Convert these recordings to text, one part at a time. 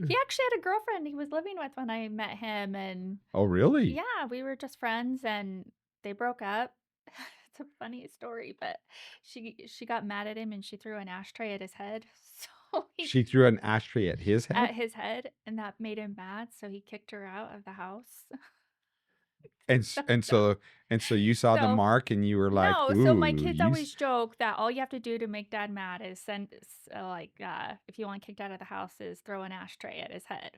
He actually had a girlfriend he was living with when I met him, and Oh, really? yeah, we were just friends, and they broke up. It's a funny story, but she got mad at him and she threw an ashtray at his head. So he She threw an ashtray at his at head? his head, and that made him mad, so he kicked her out of the house. And So s and dumb. so and so you saw the So mark and you were like, no, so my "Ooh, kids always joke that all you have to do to make dad mad is if you want kicked out of the house, is throw an ashtray at his head.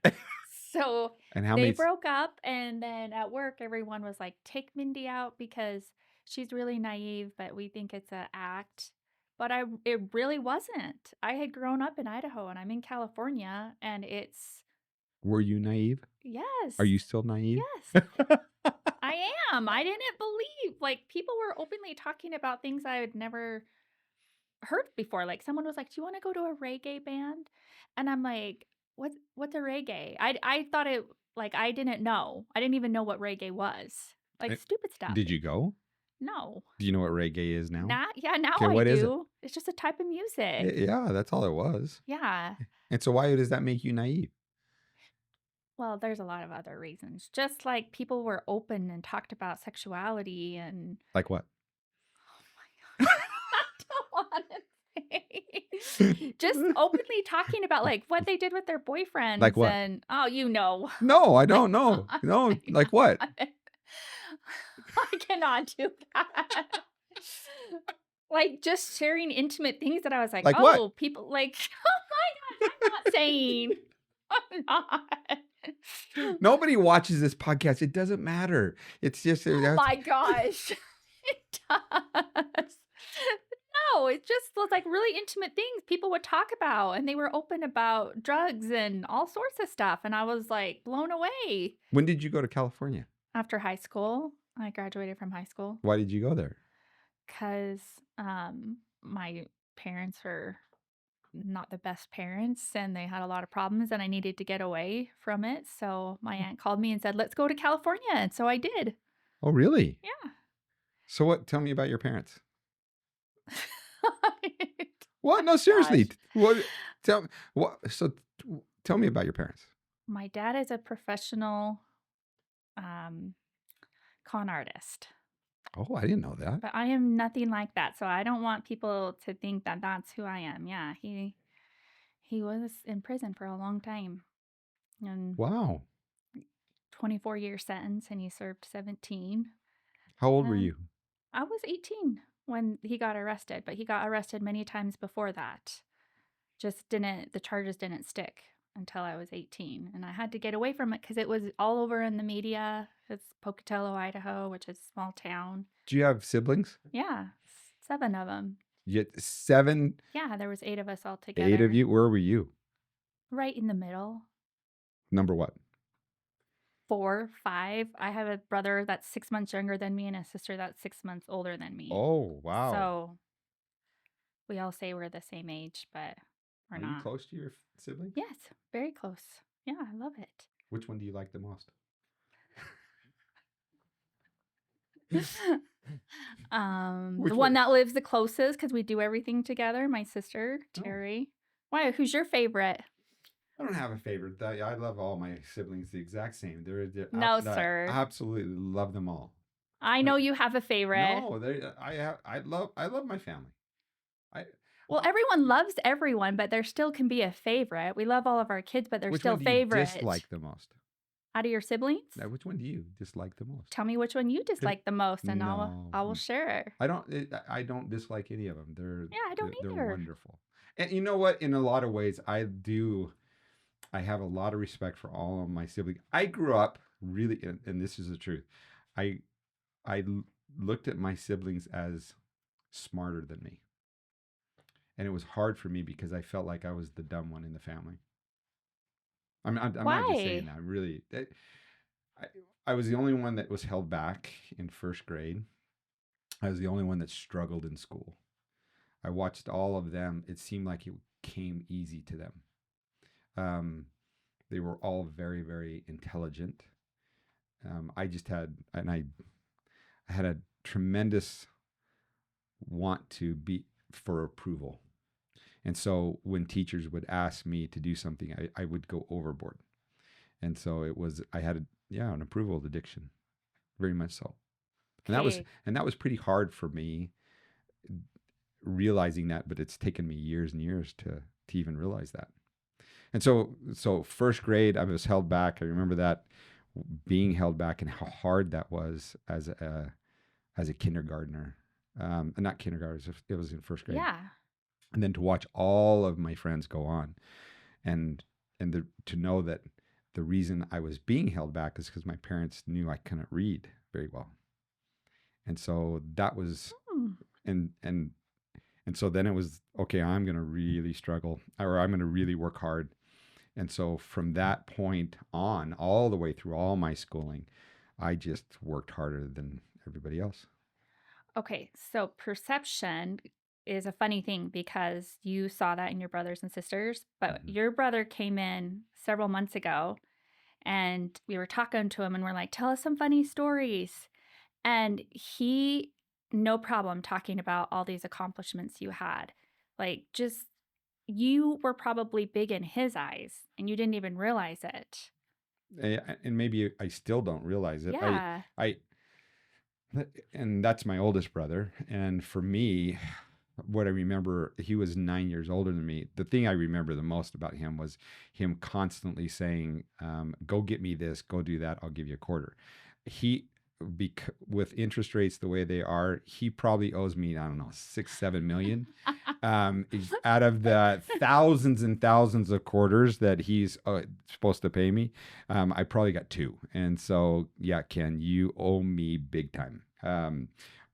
So And how they many s broke up, and then at work, everyone was like, take Mindy out because she's really naive, but we think it's an act. But it really wasn't. I had grown up in Idaho and I'm in California, and it's, were you naive? Are yes, you still naive? yes. I am. I didn't believe, like, people were openly talking about things I had never heard before. Like, someone was like, "Do you wanna go to a reggae band?" And I'm like, "What's a reggae?" I thought it, like, I didn't know. I didn't even know what reggae was. Like, Eh, stupid stuff. did you go? No. Do you know what reggae is now? Not yeah, now Okay, I what is it? do. It's just a type of music. Yeah, that's all it was. Yeah. And so why does that make you naive? Well, there's a lot of other reasons. Just like people were open and talked about sexuality and Like what? oh my gosh. I don't wanna say. Just openly talking about, like, what they did with their Like boyfriends what? and oh, you know. No, I My don't know. God. No, like what? I cannot do that. Like, just sharing intimate things that I was like, Like what? "Oh, people," like, oh my gosh, I'm not saying. I'm not. Nobody watches this podcast. It doesn't matter. It's just Oh that's my gosh. It does. No, it just was like really intimate things people would talk about, and they were open about drugs and all sorts of stuff, and I was like blown away. when did you go to California? After high school, I graduated from high school Why did you go there? 'cause my parents were not the best parents and they had a lot of problems and I needed to get away from it. So my aunt called me and said, "Let's go to California." And so I did. Oh, really? Yeah. So what tell me about your parents. What? Oh No, seriously. gosh. What tell what so tell me about your parents. My dad is a professional um, con artist, Oh, I didn't know that. but I am nothing like that. So I don't want people to think that that's who I am. Yeah, he was in prison for a long time and Wow. 24-year sentence, and he served 17. How old were And you? I was 18 when he got arrested, but he got arrested many times before that. Just didn't the charges didn't stick until I was 18, and I had to get away from it because it was all over in the media. It's Pocatello, Idaho, which is a small town. Do you have siblings? Yeah, 7 of them. You had 7, Yeah, there was 8 of us all 8 of together, you? Where were you? right in the middle. Number what? 4, 5. I have a brother that's 6 months younger than me and a sister that's 6 months older than me. Oh, wow. So, we all say we're the same age, but we're Are you not. close to your siblings? Yes, very close. Yeah, I love it. Which one do you like the most? The Which one one? that lives the closest because we do everything together, my sister, Oh, Terry. Why, who's your favorite? I don't have a favorite. I love all my siblings the exact same. No, I sir. absolutely love them all. I know Like, you have a favorite. no, I love my family. I Well, everyone loves everyone, but there still can be a favorite. We love all of our kids, but they're which still one do you favorite. dislike the most? Out of your siblings? Now, which one do you dislike the most? Tell me which one you dislike the most, and No, I will share. I don't dislike any of them. Yeah, I don't They're either. wonderful. And you know what? In a lot of ways, I have a lot of respect for all of my siblings. I grew up really, and this is the truth. I looked at my siblings as smarter than me, and it was hard for me because I felt like I was the dumb one in the family. I'm not just saying Why? that. Really, I, I was the only one that was held back in first grade. I was the only one that struggled in school. I watched all of them. It seemed like it came easy to them. Um, they were all very, very intelligent. I just had, and I had a tremendous want to be for approval. And so when teachers would ask me to do something, I would go overboard. And so I had an approval addiction, very much so. And Okay. that was pretty hard for me realizing that, but it's taken me years and years to even realize that. And so first grade, I was held back. I remember that being held back and how hard that was as a kindergartner. And not kindergarten, it was in first grade. Yeah. And then to watch all of my friends go on, and to know that the reason I was being held back is because my parents knew I couldn't read very well, and so that was Hmm. and so then it was okay. I'm going to really struggle, or I'm going to really work hard. And so from that point on, all the way through all my schooling, I just worked harder than everybody else. Okay, so perception is a funny thing because you saw that in your brothers and sisters, but Mm-hmm. your brother came in several months ago and we were talking to him and we're like, tell us some funny stories. And he, no problem talking about all these accomplishments you had. Like, just you were probably big in his eyes and you didn't even realize it. And maybe I still don't realize it. Yeah. I, and that's my oldest brother. And for me, what I remember, he was 9 years older than me. The thing I remember the most about him was him constantly saying, "Go get me this, go do that. I'll give you a quarter." He, with interest rates the way they are, he probably owes me, I don't know, 6, 7 million. Out of the thousands and thousands of quarters that he's supposed to pay me, I probably got two. And so, yeah, Ken, you owe me big time.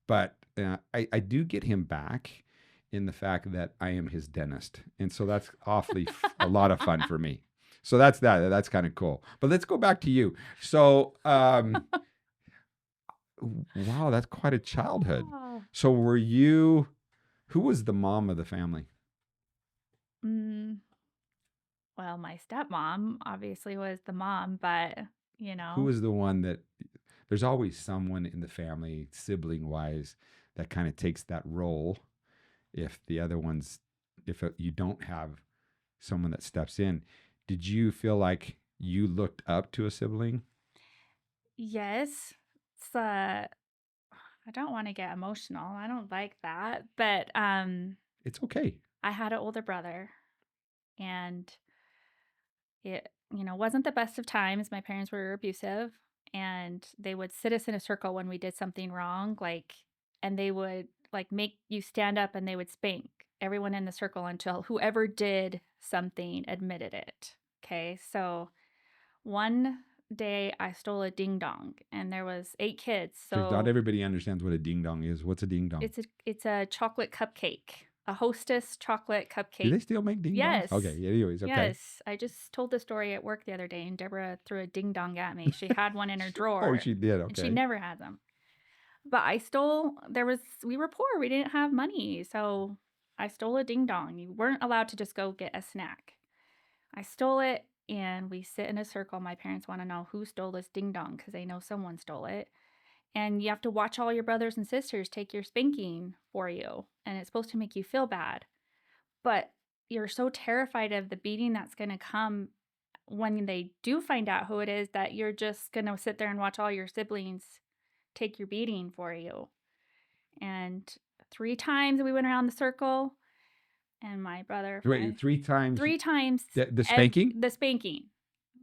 But I do get him back in the fact that I am his dentist. And so that's awfully a lot of fun for me. So that's that. That's kind of cool. But let's go back to you. So, wow, that's quite a childhood. Oh. So who was the mom of the family? Mm, well, my stepmom obviously was the mom, but you Who know, was the one that there's always someone in the family, sibling wise, that kind of takes that role if the other ones, if you don't have someone that steps in. Did you feel like you looked up to a sibling? yes, it's, I don't want to get emotional. I don't like that, but It's okay. I had an older brother, and it wasn't the best of times. My parents were abusive, and they would sit us in a circle when we did something wrong, like, and they would like make you stand up, and they would spank everyone in the circle until whoever did something admitted it. Okay, so one day I stole a ding dong, and there was 8 kids, Because not so everybody understands what a ding dong is. What's a ding dong? it's a chocolate cupcake, a Hostess chocolate Do cupcake. they still make ding dongs? Yes. Okay. Anyways, okay. Yes. I just told the story at work the other day, and Deborah threw a ding dong at me. She had one in her Oh, drawer, she did. and she Okay. never had them. But we were poor. We didn't have money. So I stole a ding dong. You weren't allowed to just go get a snack. I stole it, and we sit in a circle. My parents want to know who stole this ding dong because they know someone stole it. And you have to watch all your brothers and sisters take your spanking for you. And it's supposed to make you feel bad. But you're so terrified of the beating that's going to come when they do find out who it is that you're just going to sit there and watch all your siblings take your beating for you. And 3 times we went around the circle, and my brother Wait, 3 times 3 times the spanking? the spanking.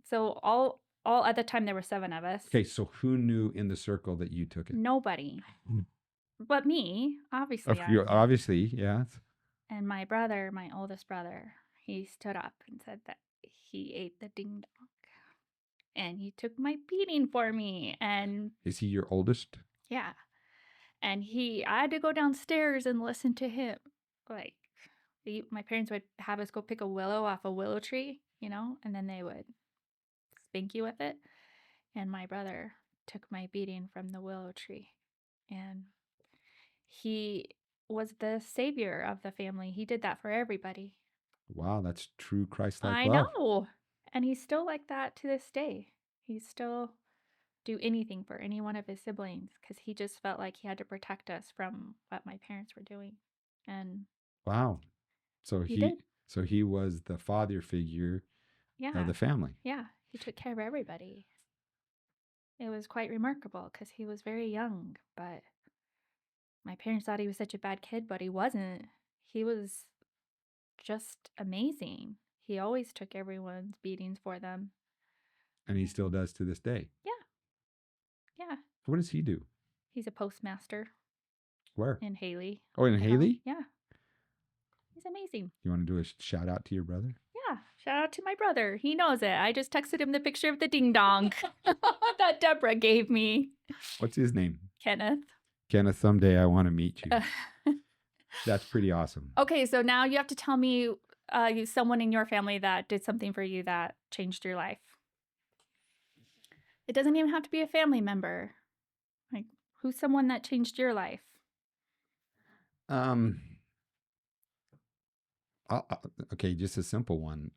So all at the time there were 7 of us. Okay, so who knew in the circle that you took it? Nobody but me, obviously. Obviously, yeah. And my brother, my oldest brother, he stood up and said that he ate the ding dong. And he took my beating for me. And Is he your oldest? yeah. And I had to go downstairs and listen to him. Like, my parents would have us go pick a willow off a willow tree, and then they would spank you with it. And my brother took my beating from the willow tree. And he was the savior of the family. He did that for everybody. Wow, that's true Christ-like I love. know. And he's still like that to this day. He's still do anything for any one of his siblings because he just felt like he had to protect us from what my parents were doing. And Wow. So he did. So he was the father figure of Yeah. the family. Yeah. He took care of everybody. It was quite remarkable because he was very young, but my parents thought he was such a bad kid, but he wasn't. He was just amazing. He always took everyone's beatings for them. And he still does to this day. Yeah. Yeah. What does he do? He's a postmaster Where? in Haley. Oh, in Haley? Yeah. He's amazing. You want to do a shout out to your brother? Yeah. Shout out to my brother. He knows it. I just texted him the picture of the ding dong that Deborah gave me. What's his name? Kenneth. Kenneth, someday I want to meet you. That's pretty awesome. Okay, so now you have to tell me someone in your family that did something for you that changed your life. It doesn't even have to be a family member. Like, who's someone that changed your life? Okay, just a simple one.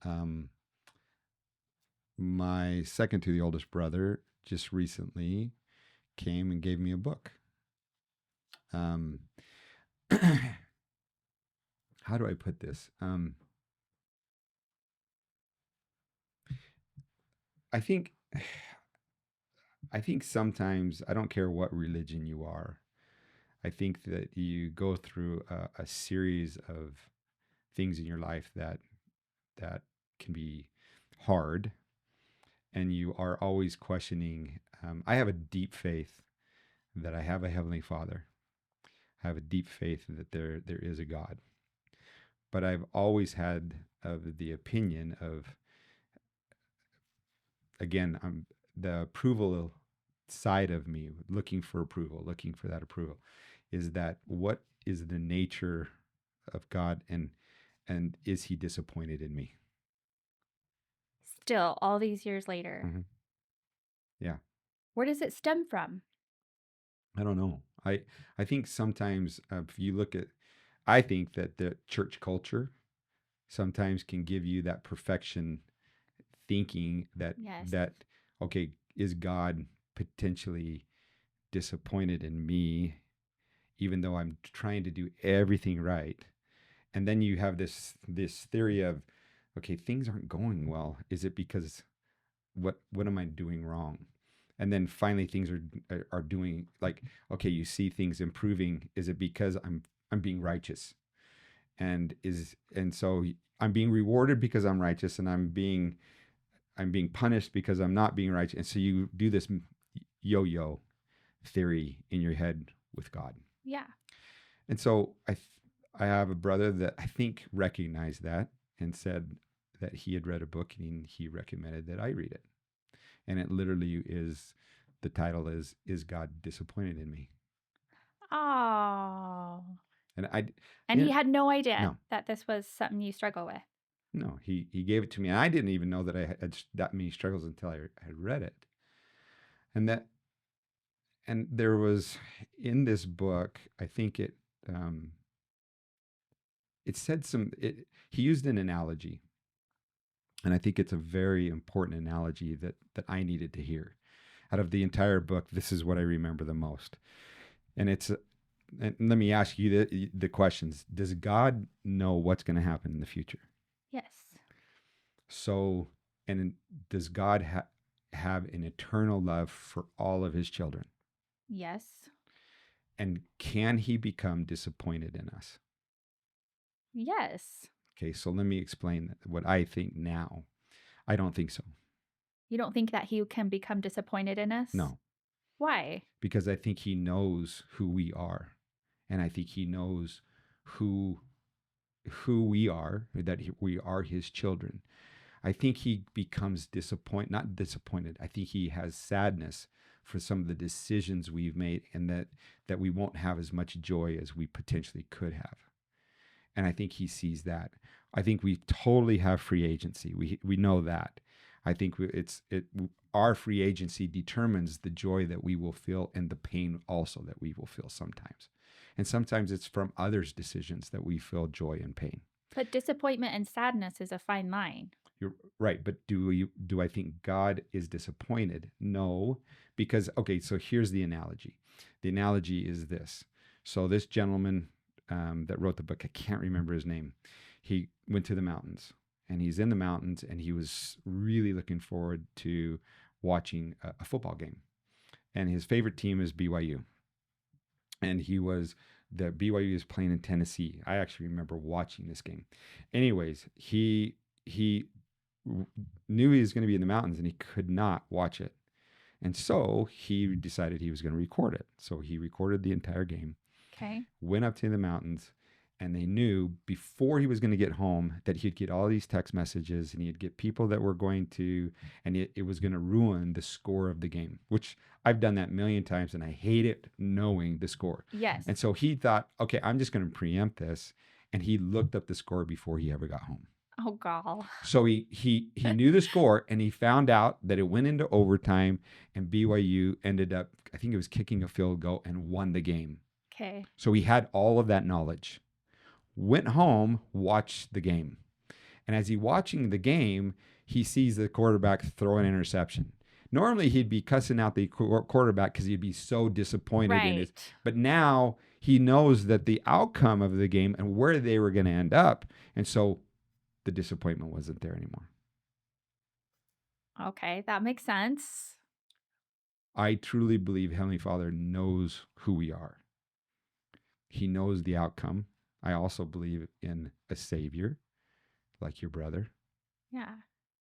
My second to the oldest brother just recently came and gave me a book. How do I put this? I think sometimes, I don't care what religion you are, I think that you go through a series of things in your life that can be hard, and you are always questioning. I have a deep faith that I have a heavenly Father. I have a deep faith that there is a God. But I've always had the opinion of, again, the approval side of me, looking for approval, looking for that approval, is that what is the nature of God, and is he disappointed in me? Still, all these years later. Mm-hmm. Yeah. Where does it stem from? I don't know. I think sometimes, if you look at, I think that the church culture sometimes can give you that perfection thinking that Yes. Okay, is God potentially disappointed in me, even though I'm trying to do everything right? And then you have this theory of, okay, things aren't going well. Is it because what am I doing wrong? And then finally things are doing, like, okay, you see things improving. Is it because I'm being righteous? And so I'm being rewarded because I'm righteous, and I'm being punished because I'm not being righteous. And so you do this yo-yo theory in your head with God. Yeah. And so I have a brother that I think recognized that and said that he had read a book, and he recommended that I read it. And it literally is, the title is God Disappointed in Me? Oh. And he had no idea No. that this was something you struggle with. No, he gave it to me, and I didn't even know that I had that many struggles until I had read it. And there was, in this book, I think it said he used an analogy, and I think it's a very important analogy that I needed to hear. Out of the entire book, this is what I remember the most. And and let me ask you the questions. Does God know what's going to happen in the future? Yes. So, and does God have an eternal love for all of his children? Yes. And can he become disappointed in us? Yes. Okay, so let me explain what I think now. I don't think so. You don't think that he can become disappointed in us? No. Why? Because I think he knows who we are. And I think he knows who we are, that we are his children. I think he becomes not disappointed. I think he has sadness for some of the decisions we've made, and that we won't have as much joy as we potentially could have. And I think he sees that. I think we totally have free agency. We know that. I think our free agency determines the joy that we will feel, and the pain also that we will feel sometimes. And sometimes it's from others' decisions that we feel joy and pain. But disappointment and sadness is a fine line. You're right, but do I think God is disappointed? No, because, okay, so here's the analogy. The analogy is this. So this gentleman that wrote the book, I can't remember his name. he went to the mountains, and he's in the mountains, and he was really looking forward to watching a football game. And his favorite team is BYU. And the BYU is playing in Tennessee. I actually remember watching this game. Anyways, he knew he was going to be in the mountains, and he could not watch it. And so he decided he was going to record it. So he recorded the entire game, Okay. went up to the mountains, and they knew before he was going to get home that he'd get all these text messages, and he'd get people that were going to, and it was going to ruin the score of the game, which I've done that a million times, and I hate it knowing the score. Yes. And so he thought, okay, I'm just going to preempt this. And he looked up the score before he ever got home. Oh, God. So he knew the score, and he found out that it went into overtime, and BYU ended up, I think it was kicking a field goal, and won the game. Okay. So he had all of that knowledge. Went home, watched the game. And as he watching the game, he sees the quarterback throw an interception. Normally he'd be cussing out the quarterback because he'd be so disappointed in his. Right. But now he knows that the outcome of the game and where they were going to end up. And so the disappointment wasn't there anymore. Okay, that makes sense. I truly believe Heavenly Father knows who we are. He knows the outcome. I also believe in a Savior, like your brother. Yeah.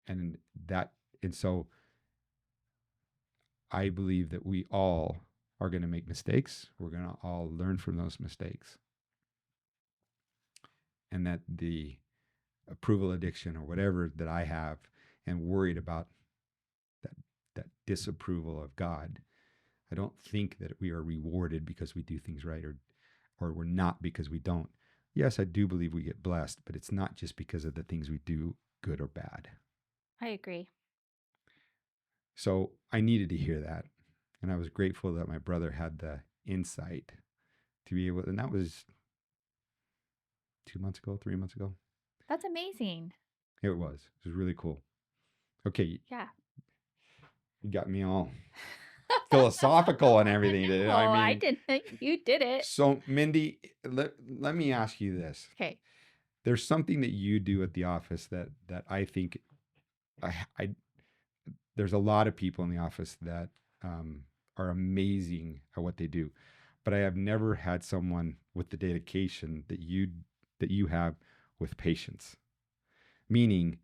And so I believe that we all are going to make mistakes. We're going to all learn from those mistakes. And that the approval addiction or whatever that I have and worried about that disapproval of God, I don't think that we are rewarded because we do things right or we're not because we don't. Yes, I do believe we get blessed, but it's not just because of the things we do, good or bad. I agree. So I needed to hear that. And I was grateful that my brother had the insight to be able, and that was 2 months ago, 3 months ago. That's amazing. It was really cool. Okay. Yeah. You got me all philosophical and everything. Oh, I didn't. You did it. So Mindy, let me ask you this. Okay. There's something that you do at the office that I think there's a lot of people in the office that are amazing at what they do, but I have never had someone with the dedication that you have with patience. Meaning,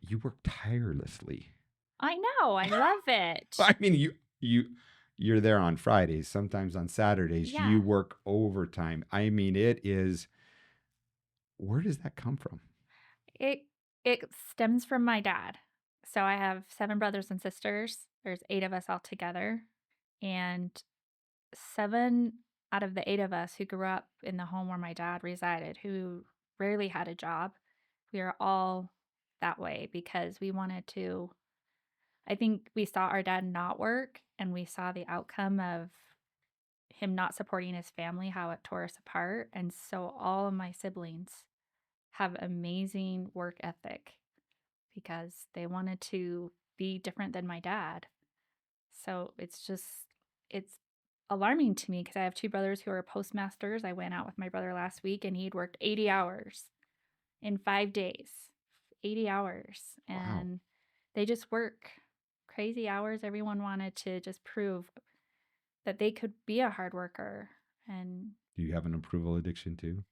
you work tirelessly. I know. I love it. I mean, you're there on Fridays, sometimes on Saturdays. Yeah. You work overtime. I mean, it is. Where does that come from? It stems from my dad. So I have 7 brothers and sisters. There's 8 of us all together. And 7 out of the 8 of us who grew up in the home where my dad resided, who rarely had a job, we are all that way because we wanted to. I think we saw our dad not work, and we saw the outcome of him not supporting his family, how it tore us apart. And so all of my siblings have amazing work ethic because they wanted to be different than my dad. So it's alarming to me because I have 2 brothers who are postmasters. I went out with my brother last week, and he'd worked 80 hours in 5 days. 80 hours. And Wow. they just work crazy hours. Everyone wanted to just prove that they could be a hard worker. And Do you have an approval addiction too?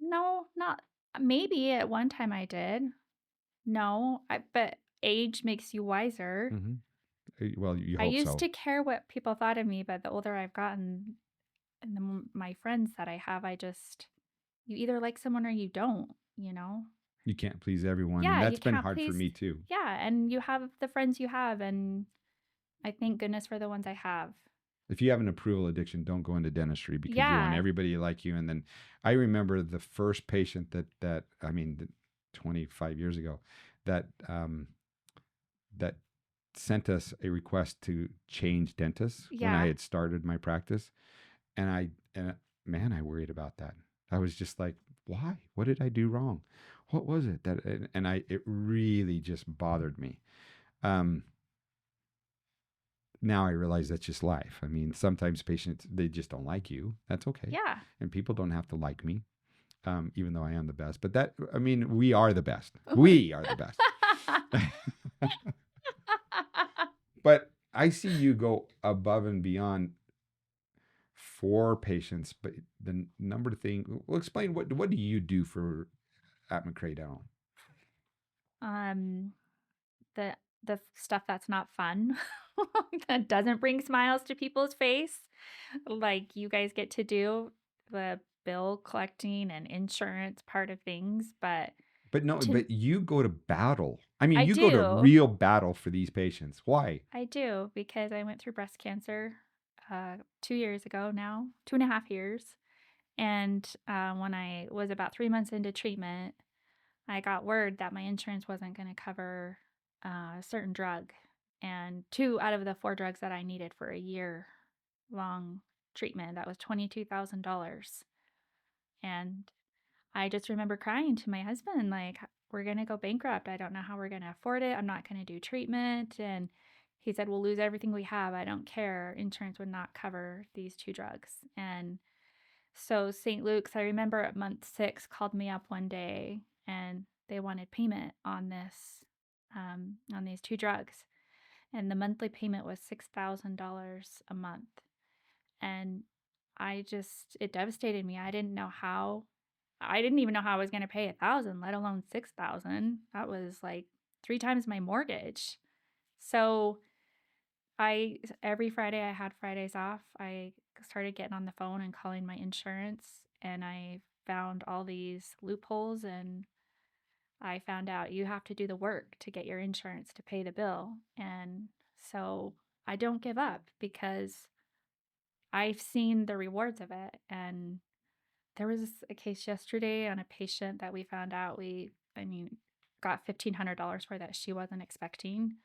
no, not maybe at one time I did. No, but age makes you wiser. Mm-hmm. Well, you I hope used so. to care what people thought of me, but the older I've gotten and my friends that I have, you either like someone or you don't, you know? You can't please everyone. Yeah, And you that's been can't hard for please. me too. Yeah, and you have the friends you have, and I thank goodness for the ones I have. If you have an approval addiction, don't go into dentistry because you want Yeah. everybody to like you. And then I remember the first patient that 25 years ago, that that sent us a request to change dentists when I Yeah. had started my practice. And man, I worried about that. I was just like, why? What did I do wrong? What was it that, it really just bothered me. Now I realize that's just life. I mean, sometimes patients, they just don't like you. That's okay. Yeah. And people don't have to like me. even though I am the best. But that, I mean, we are the best. We are the best. But I see you go above and beyond for patients. But the number of things, well, explain what do you do for at McCray Dental? um, the stuff that's not fun, that doesn't bring smiles to people's face, like you guys get to do, the bill collecting and insurance part of things, but But no, to but you go to battle. I mean, I you go to do. real battle for these patients. Why? I do because I went through breast cancer 2 years ago now, 2.5 years. And when I was about 3 months into treatment, I got word that my insurance wasn't going to cover a certain drug. And 2 out of the 4 drugs that I needed for a year long treatment, that was $22,000. And I just remember crying to my husband, like, we're going to go bankrupt. I don't know how we're going to afford it. I'm not going to do treatment. And he said, we'll lose everything we have. I don't care. Insurance would not cover these 2 drugs. And so St. Luke's, I remember at month 6, called me up one day and they wanted payment on on these 2 drugs. And the monthly payment was $6,000 a month. And it devastated me. I didn't even know how I was going to pay 1,000, let alone 6,000. That was like 3 times my mortgage. So every Friday, I had Fridays off. I started getting on the phone and calling my insurance, and I found all these loopholes, and I found out you have to do the work to get your insurance to pay the bill. And so I don't give up because I've seen the rewards of it. And there was a case yesterday on a patient that we found out I mean, got $1,500 for that she wasn't expecting.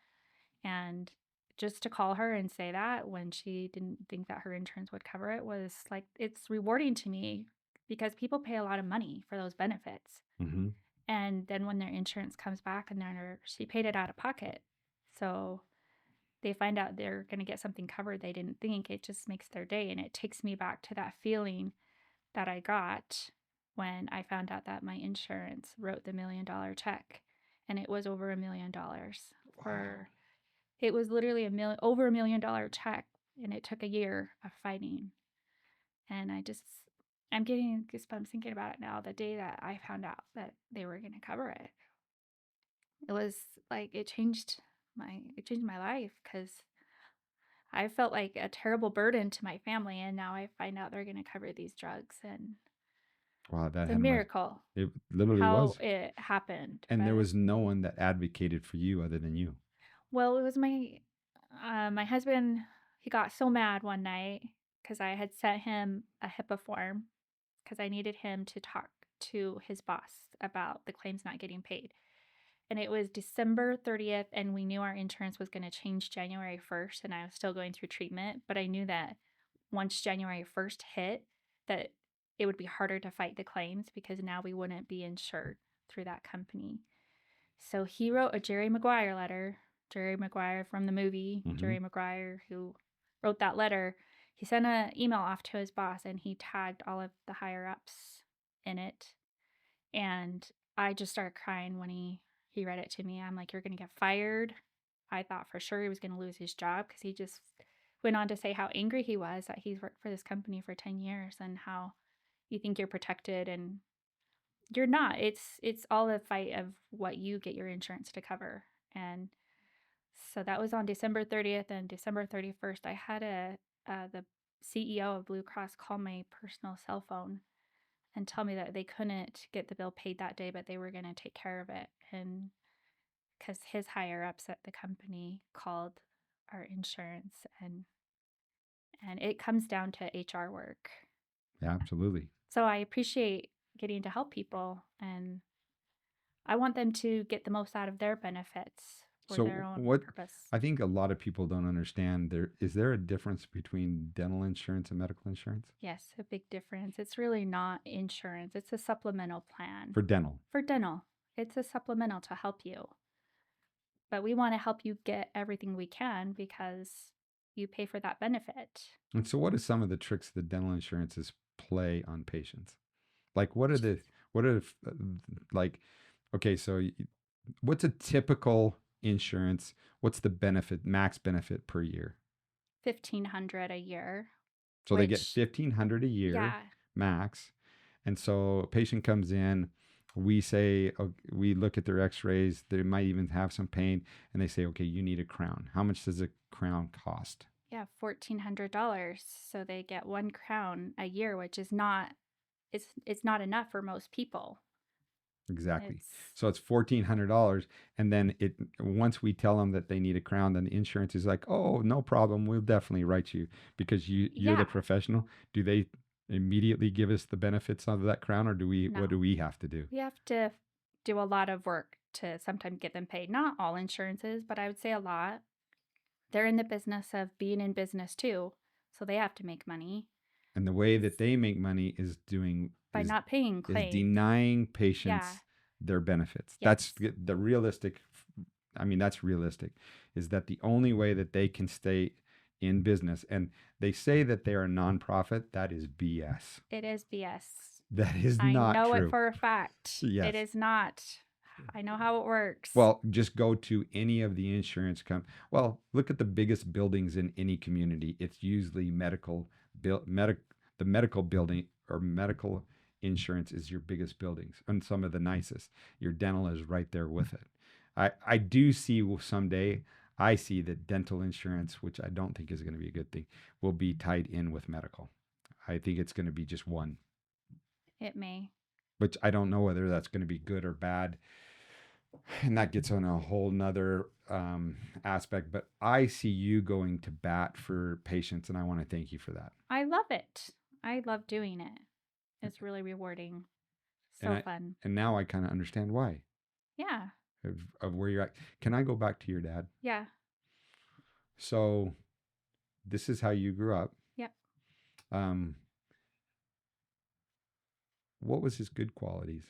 And just to call her and say that when she didn't think that her insurance would cover it was like, it's rewarding to me because people pay a lot of money for those benefits. Mm-hmm. And then when their insurance comes back and she paid it out of pocket. So they find out they're going to get something covered they didn't think, it just makes their day. And it takes me back to that feeling that I got when I found out that my insurance wrote the $1 million check. And it was over $1 million Wow. for it was literally over $1 million check, and it took a year of fighting. And I'm getting goosebumps thinking about it now. The day that I found out that they were going to cover it, it was like it changed my life because I felt like a terrible burden to my family, and now I find out they're going to cover these drugs, and Wow, that it's a had much. miracle It literally how was. it happened. And there But was no one that advocated for you other than you. well, it was my husband. He got so mad one night because I had sent him a HIPAA form because I needed him to talk to his boss about the claims not getting paid. And it was December 30th, and we knew our insurance was going to change January 1st, and I was still going through treatment. But I knew that once January 1st hit, that it would be harder to fight the claims because now we wouldn't be insured through that company. So he wrote a Jerry Maguire letter. Jerry Maguire from the movie, Mm-hmm. Jerry Maguire, who wrote that letter. He sent an email off to his boss and he tagged all of the higher ups in it. And I just started crying when he read it to me. I'm like, you're going to get fired. I thought for sure he was going to lose his job because he just went on to say how angry he was that he's worked for this company for 10 years and how you think you're protected and you're not. It's all a fight of what you get your insurance to cover. And so that was on December 30th and December 31st. I had the CEO of Blue Cross call my personal cell phone and tell me that they couldn't get the bill paid that day, but they were going to take care of it. And because his higher ups at the company called our insurance, and it comes down to HR work. Yeah, absolutely. So I appreciate getting to help people, and I want them to get the most out of their benefits for their So own what purpose. I think a lot of people don't understand, there a difference between dental insurance and medical insurance? Yes, a big difference. It's really not insurance, it's a supplemental plan. For dental. For dental, it's a supplemental to help you. But we want to help you get everything we can because you pay for that benefit. And so what are some of the tricks that dental insurances play on patients? Like, what are the, like, okay, so what's a typical insurance? What's the benefit, max benefit per year? 1,500 a year, So they get which 1,500 a year yeah, max. And so a patient comes in, we say, we look at their x-rays, they might even have some pain, and they say, okay, you need a crown. How much does a crown cost? yeah, $1,400. So they get 1 crown a year, which is not it's not enough for most people. Exactly. It's So it's $1,400, and then it once we tell them that they need a crown, then the insurance is like, oh, no problem, we'll definitely write you because you're the yeah, professional. Do they immediately give us the benefits of that crown, or do we? What no. do we have to do? We have to do a lot of work to sometimes get them paid. Not all insurances, but I would say a lot. They're in the business of being in business too, so they have to make money And the way that they make money is doing by not paying is claims. denying Yeah. patients their benefits. That's Yes. the realistic. I mean, that's realistic. Is that the only way that they can stay in business? And they say that they are a nonprofit. That is BS. It is BS. That is I not know it true. for a fact. It Yes. is not. I know how it works. Well, just go to any of the insurance Well, look at the biggest buildings in any community. It's usually the medical building or medical insurance is your biggest buildings and some of the nicest. Your dental is right there with it. I do see someday I see that dental insurance, which I don't think is going to be a good thing, will be tied in with medical. I think it's going to be just one, It may. which I don't know whether that's going to be good or bad, and that gets on a whole nother aspect. But I see you going to bat for patients, and I want to thank you for that. I love it. I love doing it. It's really rewarding. And So I fun. and now I kind of understand why Yeah. of where you're at. Can I go back to your dad? Yeah. So this is how you grew up. Yep. Um, what was his good qualities?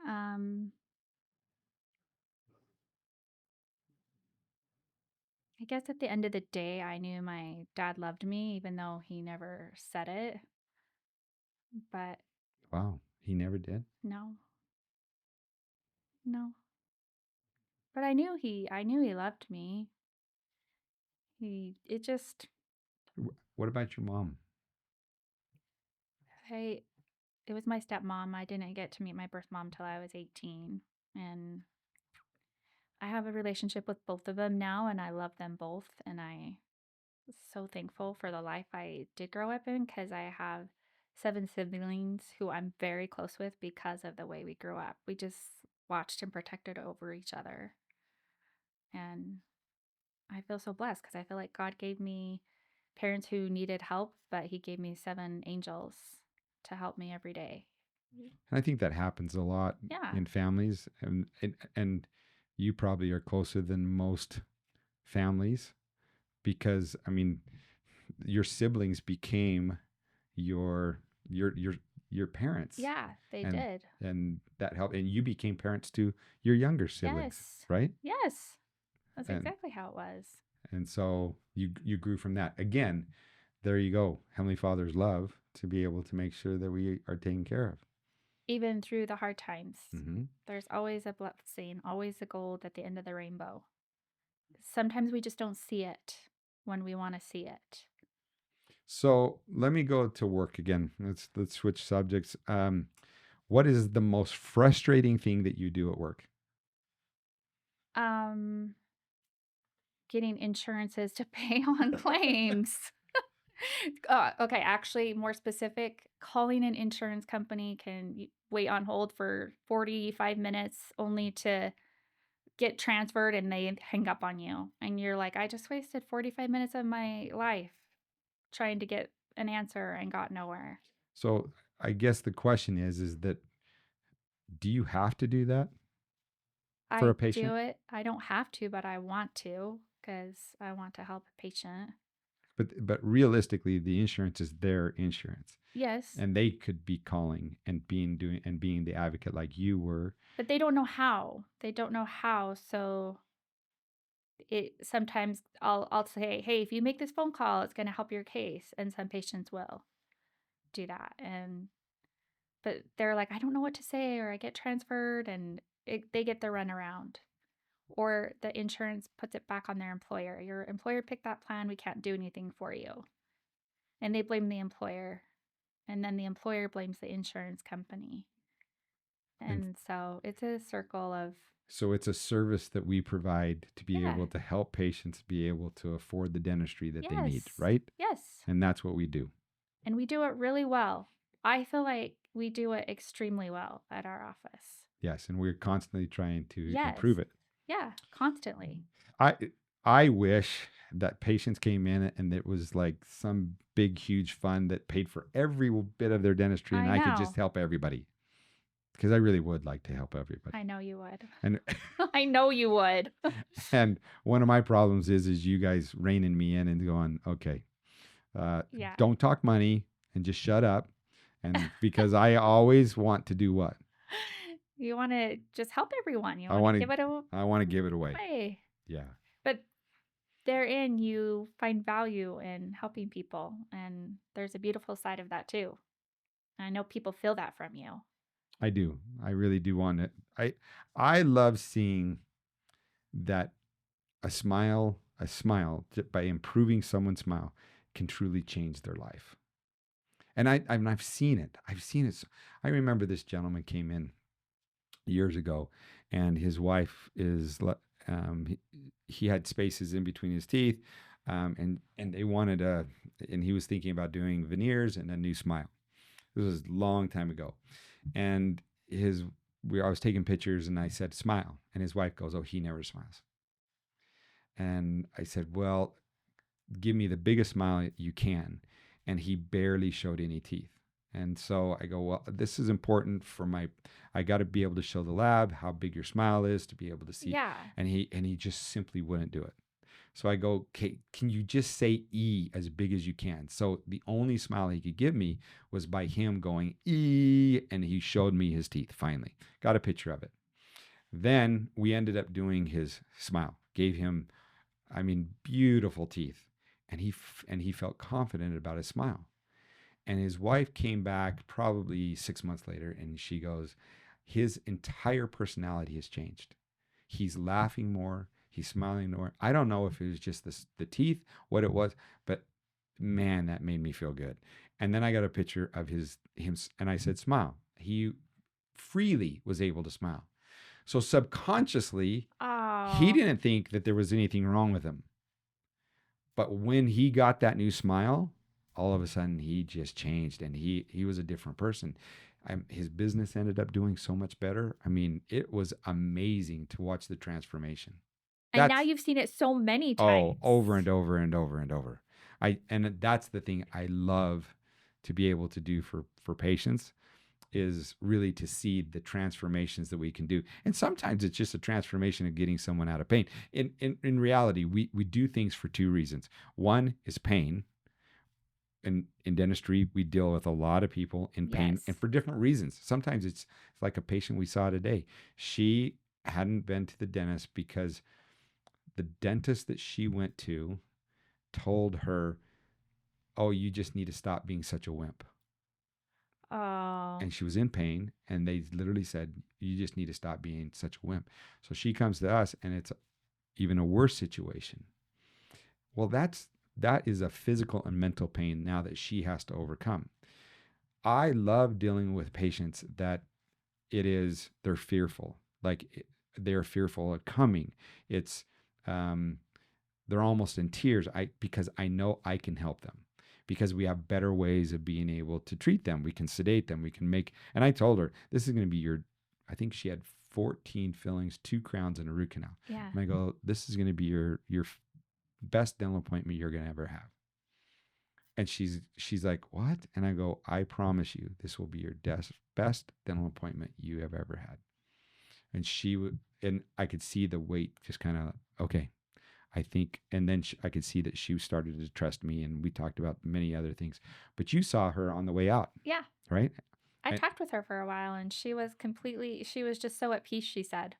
Um, I guess at the end of the day, I knew my dad loved me, even though he never said it. But Wow, he never did. no, no. But I knew he loved me. It just, What about your mom? I, it was my stepmom. I didn't get to meet my birth mom till I was 18. And I have a relationship with both of them now, and I love them both. And I so thankful for the life I did grow up in because I have 7 siblings who I'm very close with because of the way we grew up. We just watched and protected over each other. And I feel so blessed because I feel like God gave me parents who needed help, but He gave me 7 angels to help me every day. And I think that happens a lot Yeah. in families, and you probably are closer than most families because I mean your siblings became your your your your parents, Yeah, they and did. that helped, and you became parents to your younger siblings, Yes. right? Yes. That's and exactly how it was. and so you grew from that. Again, there you go, Heavenly Father's love to be able to make sure that we are taken care of. Even through the hard times, Hmm. there's always a blessing, always a gold at the end of the rainbow. Sometimes we just don't see it when we want to see it. So let me go to work again. Let's switch subjects. What is the most frustrating thing that you do at work? Um, Getting insurances to pay on claims. Okay, actually, more specific, calling an insurance company can wait on hold for 45 minutes only to get transferred and they hang up on you. And you're like, I just wasted 45 minutes of my life trying to get an answer and got nowhere. So I guess the question is that do you have to do that for I a patient? do it. I don't have to, but I want to because I want to help a patient. But realistically, the insurance is their insurance, Yes, and they could be calling and being the advocate like you were. but they don't know how. They don't know how. So it sometimes I'll say, "Hey, if you make this phone call, it's going to help your case," and some patients will. do that. But they're like, I don't know what to say, or I get transferred, and they get the runaround. Or the insurance puts it back on their employer. Your employer picked that plan. We can't do anything for you. And they blame the employer. And then the employer blames the insurance company. And And so it's a circle of, so it's a service that we provide to be yeah, able to help patients be able to afford the dentistry that they need, yes, right? yes. And that's what we do. And we do it really well. I feel like we do it extremely well at our office. Yes, and we're constantly trying to Yes. improve it. Yeah, constantly. I I wish that patients came in and it was like some big huge fund that paid for every bit of their dentistry and I I could just know. help everybody because I really would like to help everybody. I know you would. And I know you would. and one of my problems is you guys reining me in and going, okay, uh, Yeah. don't talk money and just shut up. And because I always want to do what? You want to just help everyone. You I want to want give it I want to give it away. away. Yeah. But therein, you find value in helping people. And there's a beautiful side of that too. I know people feel that from you. I do. I really do want it. I love seeing that a smile by improving someone's smile can truly change their life. And I've seen it. I've seen it. I remember this gentleman came in years ago, and his wife he had spaces in between his teeth, and they wanted and he was thinking about doing veneers and a new smile. This was a long time ago, and I was taking pictures, and I said smile, and his wife goes, "Oh, he never smiles." And I said, "Well, give me the biggest smile you can," and he barely showed any teeth. And so I go, well, this is important for I got to be able to show the lab how big your smile is to be able to see. Yeah. And he just simply wouldn't do it. So I go, okay, can you just say E as big as you can? So the only smile he could give me was by him going E, and he showed me his teeth finally. Got a picture of it. Then we ended up doing his smile, gave him, I mean, beautiful teeth. And he felt confident about his smile. And his wife came back probably 6 months later, and she goes, his entire personality has changed. He's laughing more. He's smiling more. I don't know if it was just the teeth, what it was, but man, that made me feel good. And then I got a picture of him, and I said, smile. He freely was able to smile. So subconsciously, he Oh, didn't think that there was anything wrong with him. But when he got that new smile, all of a sudden he just changed, and he was a different person. His business ended up doing so much better. I mean, it was amazing to watch the transformation. and now That's you've seen it so many oh, times. over and over and over and over. And that's the thing I love to be able to do for patients is really to see the transformations that we can do. And sometimes it's just a transformation of getting someone out of pain. In reality, we do things for two reasons. One is pain. In dentistry, we deal with a lot of people in pain, Yes. and for different reasons. Sometimes it's like a patient we saw today. She hadn't been to the dentist because the dentist that she went to told her, "Oh, you just need to stop being such a wimp." Oh, And she was in pain, and they literally said, "You just need to stop being such a wimp." So she comes to us, and it's even a worse situation. Well, that is a physical and mental pain now that she has to overcome. I love dealing with patients that they're fearful, they're fearful of coming. It's they're almost in tears. Because I know I can help them, because we have better ways of being able to treat them. We can sedate them. We can make. And I told her this is going to be I think she had 14 fillings, 2 crowns, and a root canal. yeah. And I go, this is going to be your best dental appointment you're going to ever have. And she's like, what? And I go, I promise you, this will be your best dental appointment you have ever had. And and I could see the weight just kind of, okay, I think. And then I could see that she started to trust me, and we talked about many other things. But you saw her on the way out, Yeah. right? I And talked with her for a while, and she was just so at peace, she said.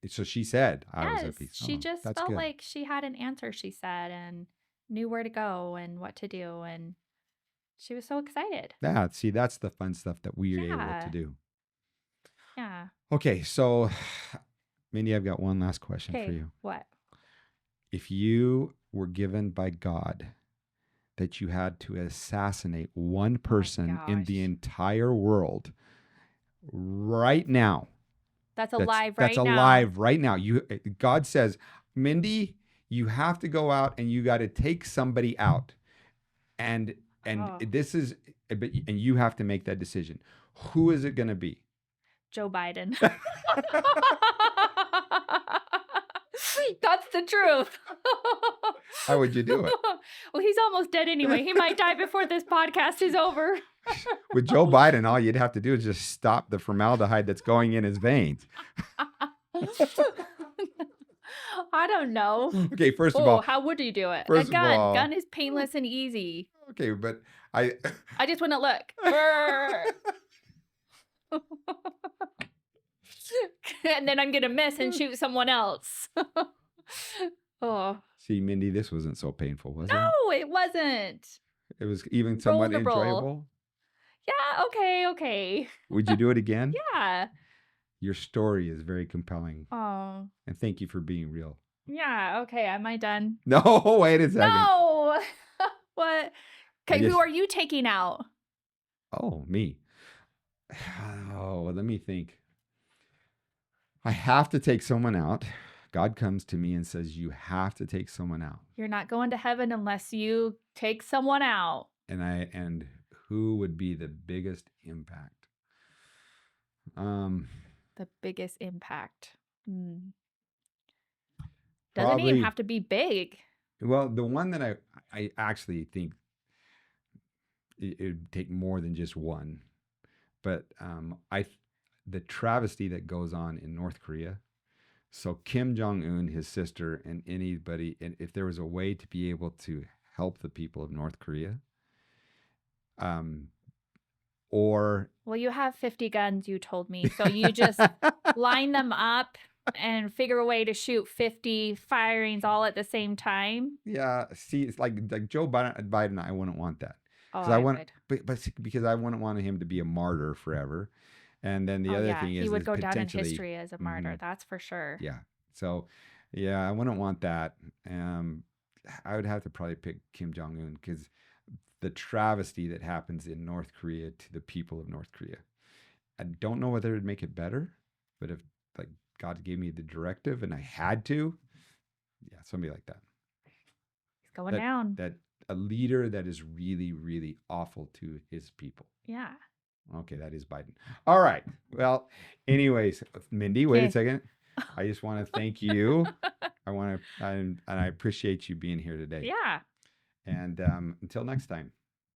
so she said, I was Yes, at peace. she Oh, just that's felt good. like she had an answer, she said, and knew where to go and what to do. And She was so excited. Yeah, see, that's the fun stuff that we are able to Yeah. do. Yeah. Okay, so Mindy, I've got one last question for Okay. you. What? If you were given by God that you had to assassinate one person in the gosh. entire world right now, That's that's alive right now. alive right now. God says, Mindy, you have to go out and you got to take somebody out. And Oh. this is and you have to make that decision. Who is it going to be? Joe Biden. That's the truth. How would you do it? Well, he's almost dead anyway. He might die before this podcast is over. With Joe Biden, all you'd have to do is just stop the formaldehyde that's going in his veins. I don't know. Okay, first of all, how would you do it? First A gun. of all, Gun is painless and easy. Okay, but I just wouldn't look. And then I'm gonna miss and shoot someone else. Oh. See, Mindy, this wasn't so painful, was it? No, it wasn't. It was even somewhat Roll the roll. enjoyable. Yeah, okay. Would you do it again? Yeah. Your story is very compelling. Oh. And thank you for being real. Yeah, okay. Am I done? No, wait a second. No. What? Okay, just- who are you taking out? Oh, me. Oh, let me think. I have to take someone out. God comes to me and says, you have to take someone out. You're not going to heaven unless you take someone out. And who would be the biggest impact? The biggest impact. Doesn't Probably- even have to be big. Well, the one that I actually think it would take more than just one, but the travesty that goes on in North Korea. So Kim Jong-un, his sister, and anybody, and if there was a way to be able to help the people of North Korea, or Well, you have 50 guns, you told me. So you just line them up and figure a way to shoot 50 firings all at the same time. yeah, see, it's like Joe Biden, I wouldn't want that. Oh, I want, would. but because I wouldn't want him to be a martyr forever. And then the other thing is he would go down in potentially- history as a martyr. That's for sure. Yeah. So, yeah, I wouldn't want that. I would have to probably pick Kim Jong-un because the travesty that happens in North Korea to the people of North Korea. I don't know whether it'd make it better, but if like God gave me the directive and I had to, yeah, somebody like that. He's going down. That a leader that is really, really awful to his people. Yeah. Okay, that is Biden. All right. Well, anyways, Mindy, wait a second. I just want to thank you. and I appreciate you being here today. Yeah. And until next time.